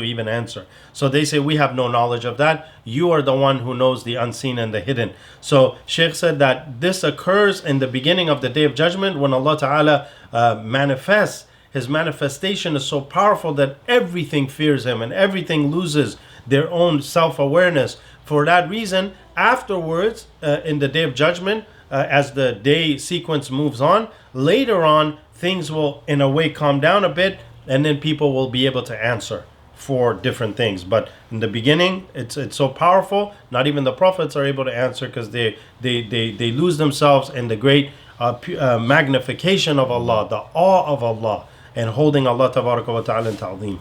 even answer. So they say, we have no knowledge of that. You are the one who knows the unseen and the hidden. So Shaykh said that this occurs in the beginning of the Day of Judgment when Allah Ta'ala manifests. His manifestation is so powerful that everything fears him and everything loses their own self-awareness. For that reason, afterwards, in the Day of Judgment, as the day sequence moves on, later on, things will in a way calm down a bit, and then people will be able to answer for different things. But in the beginning, it's so powerful, not even the prophets are able to answer, because they lose themselves in the great magnification of Allah, the awe of Allah, and holding Allah Tabaraka wa Ta'ala in ta'zeem.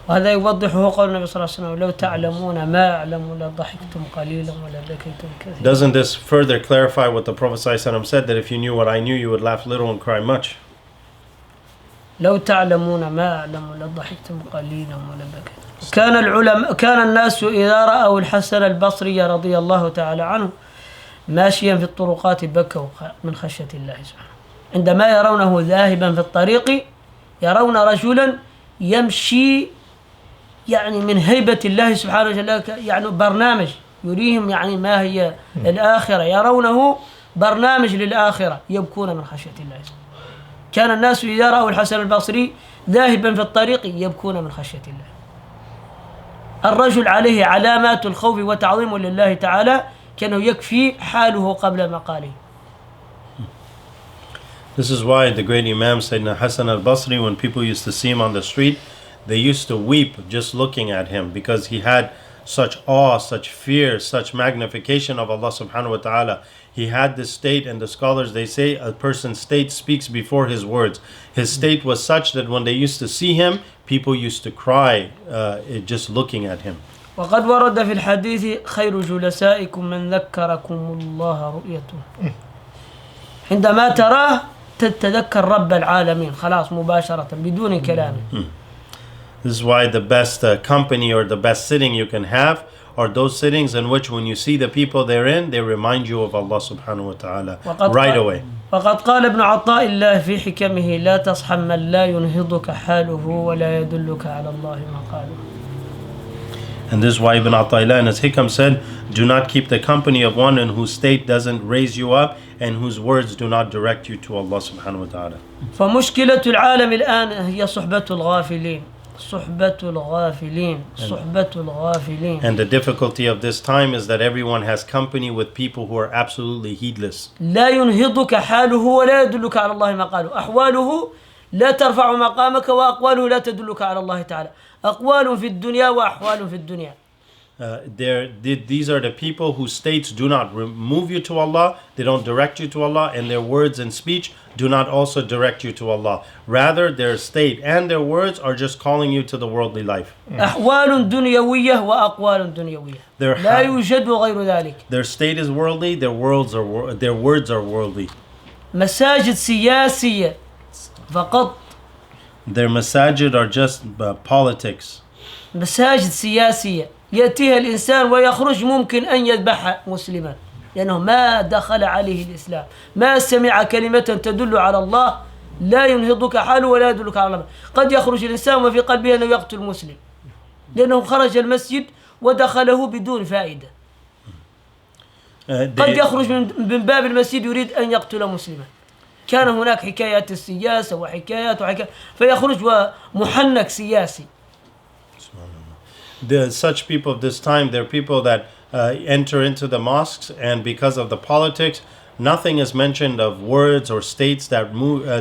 وهذا يوضحه قول النبي صلى الله عليه وسلم لو تعلمون ما أعلم لضحكتم قليلا ولبكيتم كثيرا. Doesn't this further clarify what the Prophet ﷺ said, that if you knew what I knew, you would laugh little and cry much? لو تعلمون ما أعلم لضحكتم قليلا ولبكيتم. كان الناس إذا رأوا الحسن البصري رضي الله تعالى عنه ماشيا في الطرقات بكوا من خشية الله سبحانه. عندما يرونه ذاهبا في الطريق يرون رجلا يمشي يعني من هيبة الله سبحانه وتعالى، يعني برنامج يريهم يعني ما هي الآخرة، يرونه برنامج للآخرة، يبكون من خشية الله. كان الناس إذا رأوا الحسن البصري ذاهبا في الطريق يبكون من خشية الله. الرجل عليه علامات الخوف وتعظيم لله تعالى، كانه يكفي حاله قبل مقاله. This is why the great Imam Sayyidina Hassan al-Basri, when people used to see him on the street, they used to weep just looking at him, because he had such awe, such fear, such magnification of Allah subhanahu wa ta'ala. He had this state, and the scholars, they say a person's state speaks before his words. His state was such that when they used to see him, people used to cry just looking at him. وقد ورد في الحديث خير جلسائكم من ذكركم الله رؤيته. عندما تراه تتذكر رب العالمين خلاص مباشرة بدون كلام. This is why the best company or the best sitting you can have are those sittings in which when you see the people therein, they remind you of Allah subhanahu wa ta'ala right away. وقد قال ابن عطاء الله في حكمه لا تصحب من لا ينهضك حاله ولا يدلك على الله مقاله. And this is why Ibn Atta'illah in his hikam said, do not keep the company of one in whose state doesn't raise you up and whose words do not direct you to Allah subhanahu wa ta'ala. فمشكلة العالم الآن هي صحبة الغافلين. صحبة الغافلين. صحبة الغافلين. And the difficulty of this time is that everyone has company with people who are absolutely heedless. لا ينهضك حاله ولا يدلك على الله مقاله. أحواله لا ترفع مقامك وأقواله لا تدلك على الله تعالى. أقوال في الدنيا وأحوال في الدنيا. These are the people whose states do not move you to Allah, they don't direct you to Allah, and their words and speech do not also direct you to Allah. Rather, their state and their words are just calling you to the worldly life. أحوال دنيوية وأقوال دنيوية. لا يوجد غير ذلك. Their state is worldly, their words are worldly. مساجد سياسية فقط. Their masajid are just politics. مساجد سياسية يأتيها الإنسان ويخرج ممكن أن يذبح مسلما لأنه ما دخل عليه الإسلام، ما سمع كلمة تدل على الله، لا ينهضك حاله ولا يدلك على الله. قد يخرج الإنسان وفي قلبه أنه يقتل مسلم لأنه خرج المسجد ودخله بدون فائدة. قد يخرج من باب المسجد يريد أن يقتل مسلما. كان هناك حكايات السياسة وحكايات فيخرج ومحنك سياسي. Such people of this time, they're people that enter into the mosques, and because of the politics, nothing is mentioned of words or states that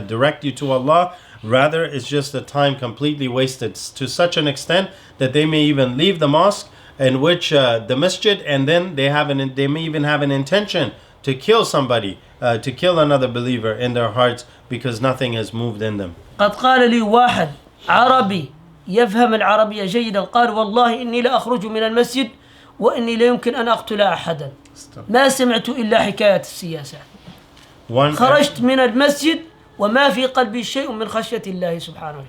direct you to Allah. Rather, it's just a time completely wasted to such an extent that they may even leave the mosque in which the masjid, and then they may even have an intention to kill somebody, to kill another believer in their hearts, because nothing has moved in them. قد قال لي واحد عربي يفهم العربية جيدا قال والله إني لا أخرج من المسجد وإني لا يمكن أن أقتل أحدا ما سمعت إلا حكاية السياسة. خرجت من المسجد وما في قلبي شيء من خشية الله سبحانه.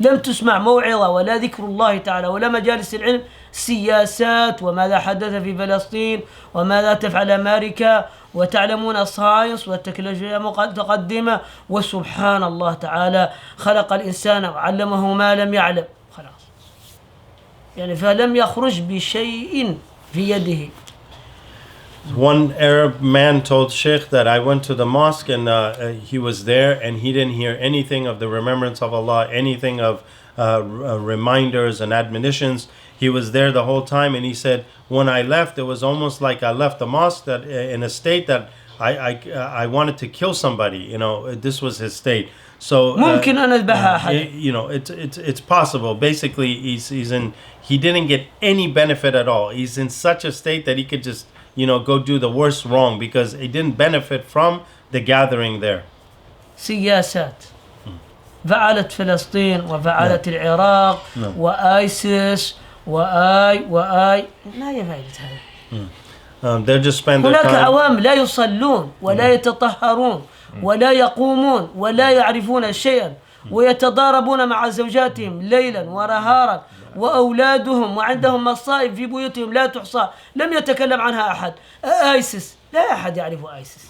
لم تسمع موعظة ولا ذكر الله تعالى ولا مجالس العلم. سياسات وماذا حدث في فلسطين وماذا تفعل أمريكا، وتعلمون الساينس والتكنولوجيا متقدمة، وسبحان الله تعالى خلق الإنسان وعلمه ما لم يعلم. خلاص يعني فلم يخرج بشيء في يده. One Arab man told Sheikh that I went to the mosque and he was there and he didn't hear anything of the remembrance of Allah, anything of reminders and admonitions. He was there the whole time, and he said, when I left, it was almost like I left the mosque that in a state that I wanted to kill somebody. You know, this was his state. So ممكن أن أذبح أحد. you know, it's possible. Basically, he didn't get any benefit at all. He's in such a state that he could just, you know, go do the worst wrong because he didn't benefit from the gathering there. سياسات فعلت فلسطين وفعلت العراق وآيسيس وآي ما هي فائدة هذا؟ They're just spending their هناك time. عوام لا يصلون ولا يتطهرون ولا يقومون ولا يعرفون شيئا، ويتضاربون مع زوجاتهم ليلا ونهارا وأولادهم، وعندهم مصائب في بيوتهم لا تحصى لم يتكلم عنها أحد. آيسيس لا أحد يعرف آيسيس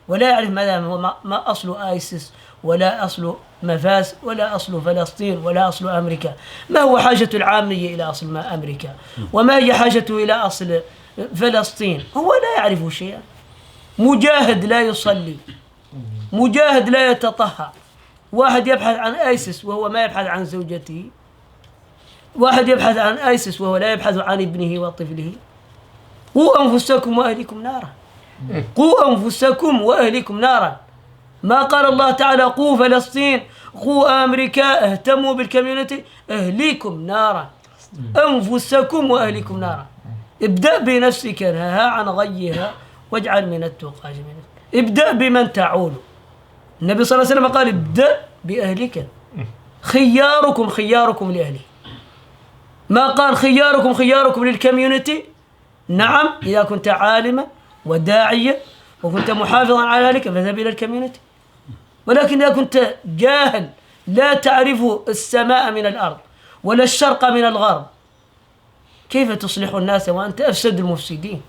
ولا يعرف ما أصل آيسيس ولا أصل مفاس ولا أصل فلسطين ولا أصل أمريكا. ما هو حاجة العامية إلى أصل أمريكا؟ وما هي حاجته إلى أصل فلسطين؟ هو لا يعرف شيئا. مجاهد لا يصلي، مجاهد لا يتطهر، واحد يبحث عن آيسيس وهو ما يبحث عن زوجته، واحد يبحث عن آيسيس وهو لا يبحث عن ابنه وطفله. قوا أنفسكم وأهلكم نارا، قوا أنفسكم وأهلكم نارا. ما قال الله تعالى قوا فلسطين، قوا أمريكا، اهتموا بالكوميونتي، أهليكم نارا، أنفسكم وأهلكم نارا. ابدأ بنفسك نهها عن غيها واجعل من التقى جميلا. ابدأ بمن تعول. النبي صلى الله عليه وسلم قال ابدأ بأهلك، خياركم خياركم لأهله. ما قال خياركم للكوميونتي. نعم إذا كنت عالما وداعيا وكنت محافظا على ذلك فاذهب إلى الكوميونتي، ولكن إذا كنت جاهل لا تعرف السماء من الأرض ولا الشرق من الغرب كيف تصلح الناس وأنت أفسد المفسدين؟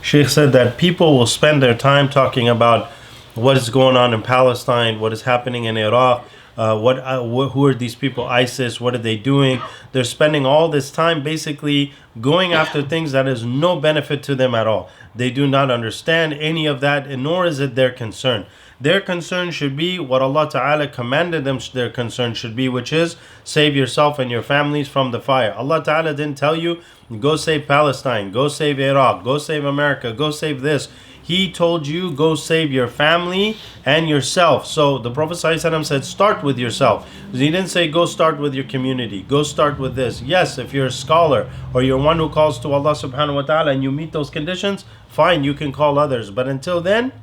Sheikh said that people will spend their time talking about what is going on in Palestine, what is happening in Iraq, who are these people, ISIS, what are they doing? They're spending all this time basically going after things that is no benefit to them at all. They do not understand any of that, and nor is it their concern. Their concern should be what Allah Ta'ala commanded them their concern should be, which is save yourself and your families from the fire. Allah Ta'ala didn't tell you, go save Palestine, go save Iraq, go save America, go save this. He told you, go save your family and yourself. So the Prophet ﷺ said, start with yourself. He didn't say, go start with your community, go start with this. Yes, if you're a scholar or you're one who calls to Allah subhanahu wa ta'ala and you meet those conditions, fine, you can call others. But until then,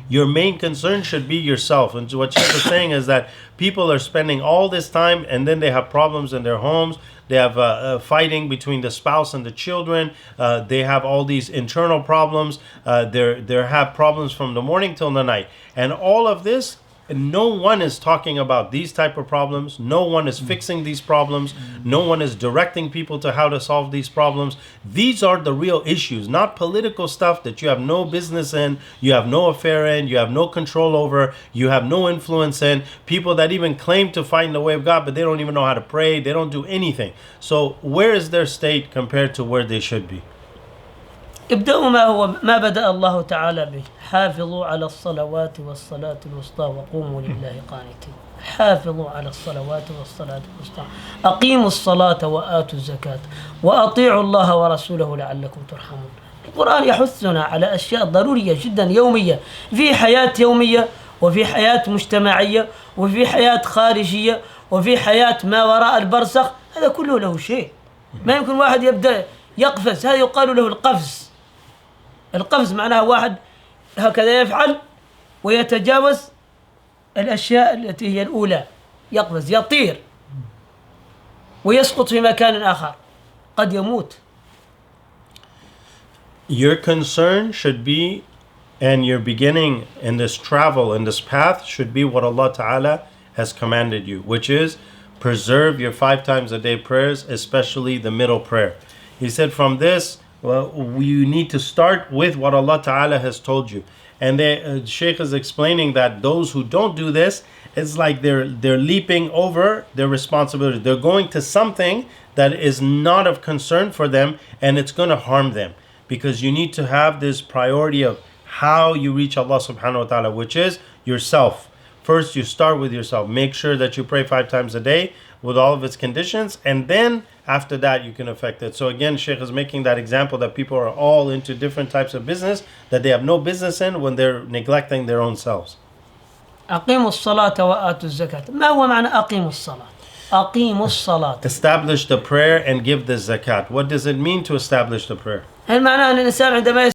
your main concern should be yourself. And what Sheikh is saying is that people are spending all this time and then they have problems in their homes. They have fighting between the spouse and the children. They have all these internal problems. They have problems from the morning till the night. And all of this, no one is talking about these type of problems. No one is fixing these problems. No one is directing people to how to solve these problems. These are the real issues, not political stuff that you have no business in, you have no affair in, you have no control over, you have no influence in. People that even claim to find the way of God, but they don't even know how to pray. They don't do anything. So where is their state compared to where they should be? ابدأوا ما بدأ الله تعالى به. حافظوا على الصلوات والصلاة الوسطى وقوموا لله قانتين. حافظوا على الصلوات والصلاة الوسطى، أقيموا الصلاة وآتوا الزكاة وأطيعوا الله ورسوله لعلكم ترحمون. القرآن يحثنا على أشياء ضرورية جدا يومية، في حياة يومية وفي حياة مجتمعية وفي حياة خارجية وفي حياة ما وراء البرزخ. هذا كله له شيء. ما يمكن واحد يبدأ يقفز، هذا يقال له القفز. القفز معناها واحد هكذا يفعل ويتجاوز الأشياء التي هي الأولى، يقفز يطير ويسقط في مكان آخر، قد يموت. Your concern should be And your beginning in this travel, in this path, should be what Allah Ta'ala has commanded you, which is preserve your 5 times a day prayers, especially the middle prayer. He said from this, well, you need to start with what Allah Ta'ala has told you. And the Shaykh is explaining that those who don't do this, it's like they're leaping over their responsibility. They're going to something that is not of concern for them, and it's going to harm them. Because you need to have this priority of how you reach Allah subhanahu wa ta'ala, which is yourself. First, you start with yourself. Make sure that you pray 5 times a day with all of its conditions, and then after that you can affect it. So again, Shaykh is making that example that people are all into different types of business that they have no business in when they're neglecting their own selves. أقيموا الصلاة وآتوا الزكاة. ما هو معنى أقيموا الصلاة؟ أقيموا الصلاة. Establish the prayer and give the zakat. What does it mean to establish the prayer? هل معناه أن الإنسان عندما